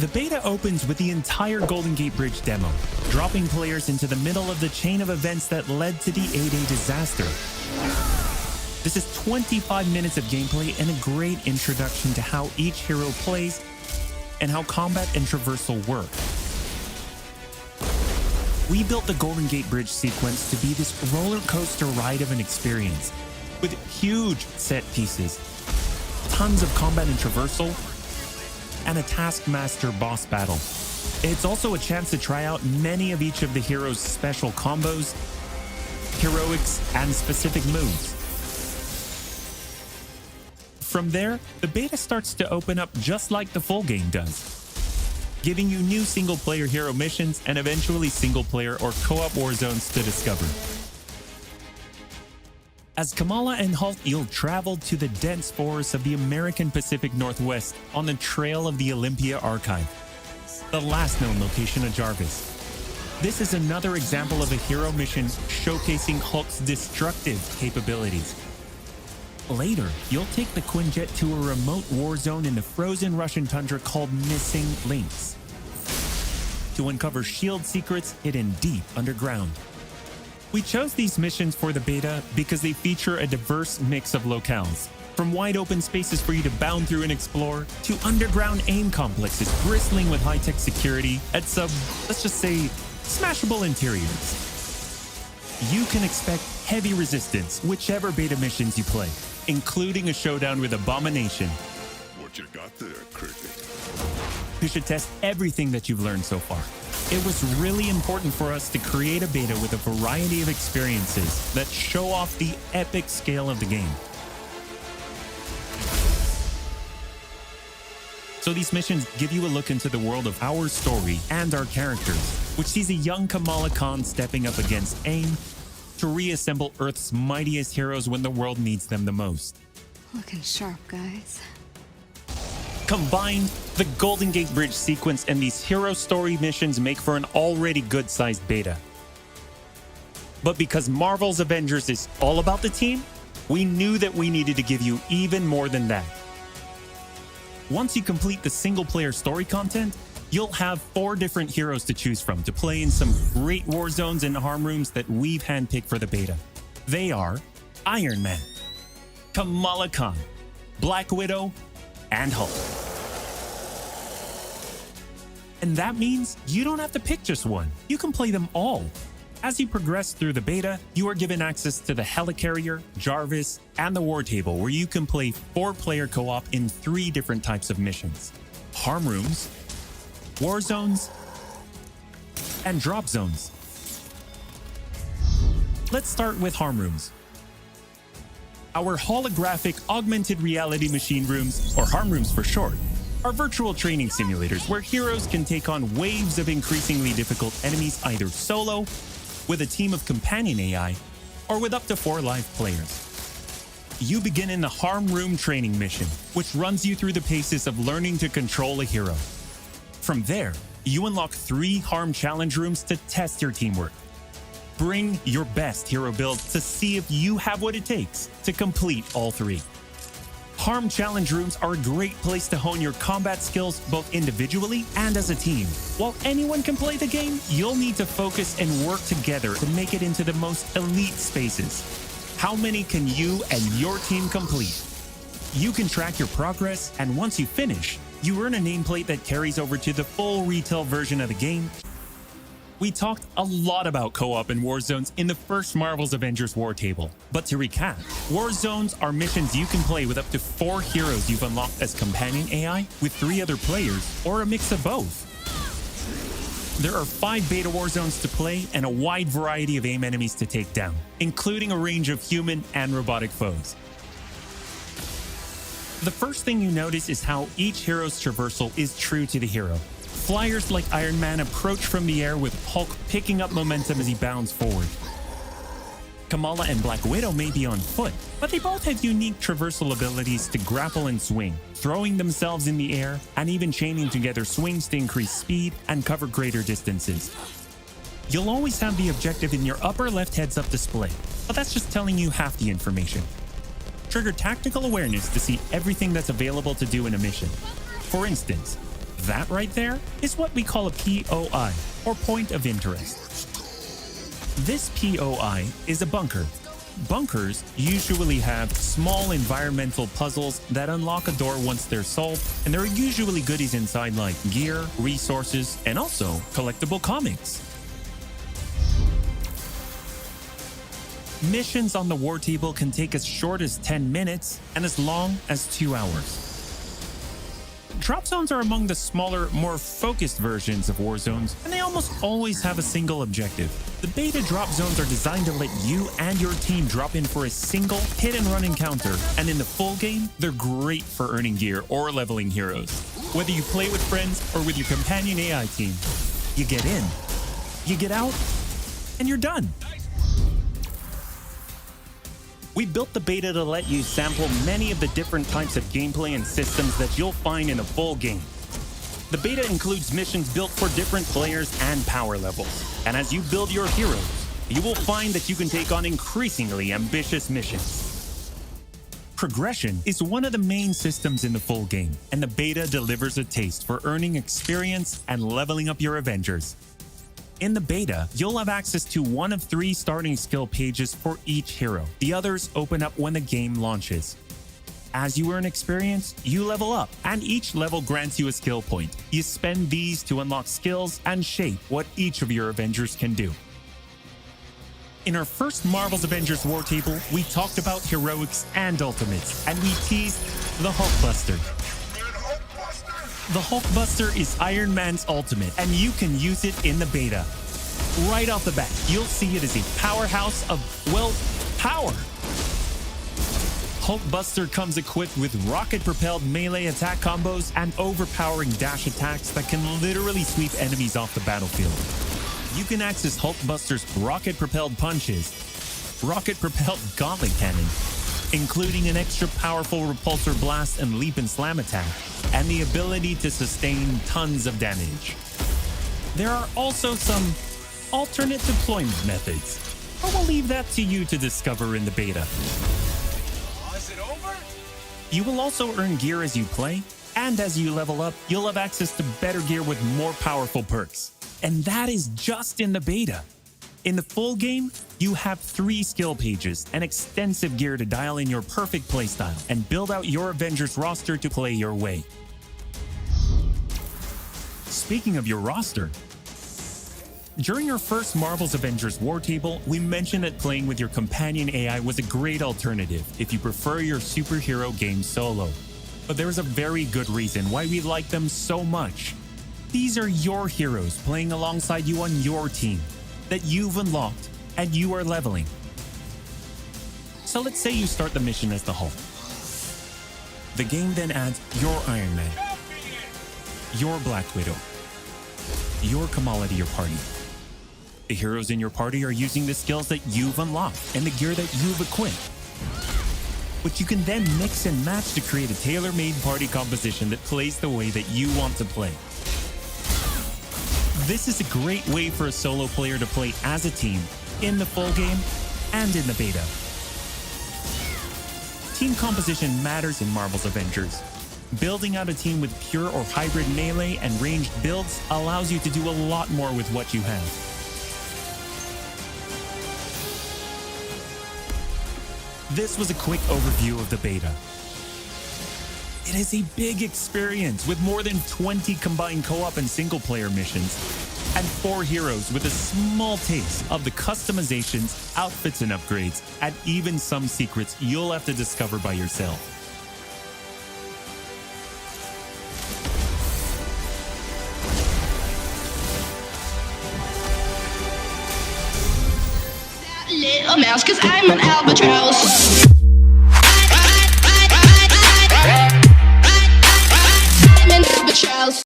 The beta opens with the entire Golden Gate Bridge demo, dropping players into the middle of the chain of events that led to the A-Day disaster. This is 25 minutes of gameplay and a great introduction to how each hero plays and how combat and traversal work. We built the Golden Gate Bridge sequence to be this roller coaster ride of an experience, with huge set pieces, tons of combat and traversal, and a Taskmaster boss battle. It's also a chance to try out many of each of the heroes' special combos, heroics, and specific moves. From there, the beta starts to open up just like the full game does, giving you new single-player hero missions and eventually single-player or co-op war zones to discover. As Kamala and Halt Eel traveled to the dense forests of the American Pacific Northwest on the trail of the Olympia Archive, the last known location of Jarvis. This is another example of a hero mission showcasing Hulk's destructive capabilities. Later, you'll take the Quinjet to a remote war zone in the frozen Russian tundra called Missing Links to uncover SHIELD secrets hidden deep underground. We chose these missions for the beta because they feature a diverse mix of locales, from wide open spaces for you to bound through and explore, to underground AIM complexes bristling with high-tech security at some, let's just say, smashable interiors. You can expect heavy resistance whichever beta missions you play, including a showdown with Abomination. What you got there, Cricket? You should test everything that you've learned so far. It was really important for us to create a beta with a variety of experiences that show off the epic scale of the game. So these missions give you a look into the world of our story and our characters, which sees a young Kamala Khan stepping up against AIM to reassemble Earth's mightiest heroes when the world needs them the most. Looking sharp, guys. Combined, the Golden Gate Bridge sequence and these hero story missions make for an already good-sized beta. But because Marvel's Avengers is all about the team, we knew that we needed to give you even more than that. Once you complete the single-player story content, you'll have 4 different heroes to choose from to play in some great war zones and harm rooms that we've handpicked for the beta. They are Iron Man, Kamala Khan, Black Widow, and Hulk. And that means you don't have to pick just one. You can play them all. As you progress through the beta, you are given access to the Helicarrier, Jarvis, and the War Table, where you can play 4-player co-op in 3 different types of missions: harm rooms, war zones, and drop zones. Let's start with harm rooms. Our holographic augmented reality machine rooms, or harm rooms for short, are virtual training simulators where heroes can take on waves of increasingly difficult enemies either solo, with a team of companion AI, or with up to 4 live players. You begin in the harm room training mission, which runs you through the paces of learning to control a hero. From there, you unlock 3 harm challenge rooms to test your teamwork. Bring your best hero build to see if you have what it takes to complete all 3. Harm challenge rooms are a great place to hone your combat skills both individually and as a team. While anyone can play the game, you'll need to focus and work together to make it into the most elite spaces. How many can you and your team complete? You can track your progress, and once you finish, you earn a nameplate that carries over to the full retail version of the game. We talked a lot about co-op and war zones in the first Marvel's Avengers War Table. But to recap, war zones are missions you can play with up to 4 heroes you've unlocked as companion AI, with 3 other players, or a mix of both. There are 5 beta war zones to play and a wide variety of AIM enemies to take down, including a range of human and robotic foes. The first thing you notice is how each hero's traversal is true to the hero. Flyers like Iron Man approach from the air, with Hulk picking up momentum as he bounds forward. Kamala and Black Widow may be on foot, but they both have unique traversal abilities to grapple and swing, throwing themselves in the air and even chaining together swings to increase speed and cover greater distances. You'll always have the objective in your upper left heads-up display, but that's just telling you half the information. Trigger tactical awareness to see everything that's available to do in a mission. For instance, That right there is what we call a POI, or point of interest. This POI is a bunker. Bunkers usually have small environmental puzzles that unlock a door once they're solved, and there are usually goodies inside like gear, resources, and also collectible comics. Missions on the war table can take as short as 10 minutes and as long as 2 hours. Drop zones are among the smaller, more focused versions of war zones, and they almost always have a single objective. The beta drop zones are designed to let you and your team drop in for a single hit-and-run encounter, and in the full game, they're great for earning gear or leveling heroes. Whether you play with friends or with your companion AI team, you get in, you get out, and you're done. We built the beta to let you sample many of the different types of gameplay and systems that you'll find in a full game. The beta includes missions built for different players and power levels, and as you build your heroes, you will find that you can take on increasingly ambitious missions. Progression is one of the main systems in the full game, and the beta delivers a taste for earning experience and leveling up your Avengers. In the beta, you'll have access to one of 3 starting skill pages for each hero. The others open up when the game launches. As you earn experience, you level up, and each level grants you a skill point. You spend these to unlock skills and shape what each of your Avengers can do. In our first Marvel's Avengers War Table, we talked about heroics and ultimates, and we teased the Hulkbuster. The Hulkbuster is Iron Man's ultimate, and you can use it in the beta. Right off the bat, you'll see it as a powerhouse of, well, power. Hulkbuster comes equipped with rocket-propelled melee attack combos and overpowering dash attacks that can literally sweep enemies off the battlefield. You can access Hulkbuster's rocket-propelled punches, rocket-propelled gauntlet cannon, including an extra powerful repulsor blast and leap and slam attack, and the ability to sustain tons of damage. There are also some alternate deployment methods, but we'll leave that to you to discover in the beta. Is it over? You will also earn gear as you play, and as you level up, you'll have access to better gear with more powerful perks. And that is just in the beta. In the full game, you have 3 skill pages and extensive gear to dial in your perfect playstyle and build out your Avengers roster to play your way. Speaking of your roster, during our first Marvel's Avengers War Table, we mentioned that playing with your companion AI was a great alternative if you prefer your superhero game solo. But there is a very good reason why we like them so much. These are your heroes playing alongside you on your team that you've unlocked and you are leveling. So let's say you start the mission as the Hulk. The game then adds your Iron Man, your Black Widow, your Kamala to your party. The heroes in your party are using the skills that you've unlocked and the gear that you've equipped. But you can then mix and match to create a tailor-made party composition that plays the way that you want to play. This is a great way for a solo player to play as a team in the full game and in the beta. Team composition matters in Marvel's Avengers. Building out a team with pure or hybrid melee and ranged builds allows you to do a lot more with what you have. This was a quick overview of the beta. It is a big experience with more than 20 combined co-op and single-player missions, and 4 heroes with a small taste of the customizations, outfits and upgrades, and even some secrets you'll have to discover by yourself. Little mouse, 'cause I'm an albatross. I'm an albatross.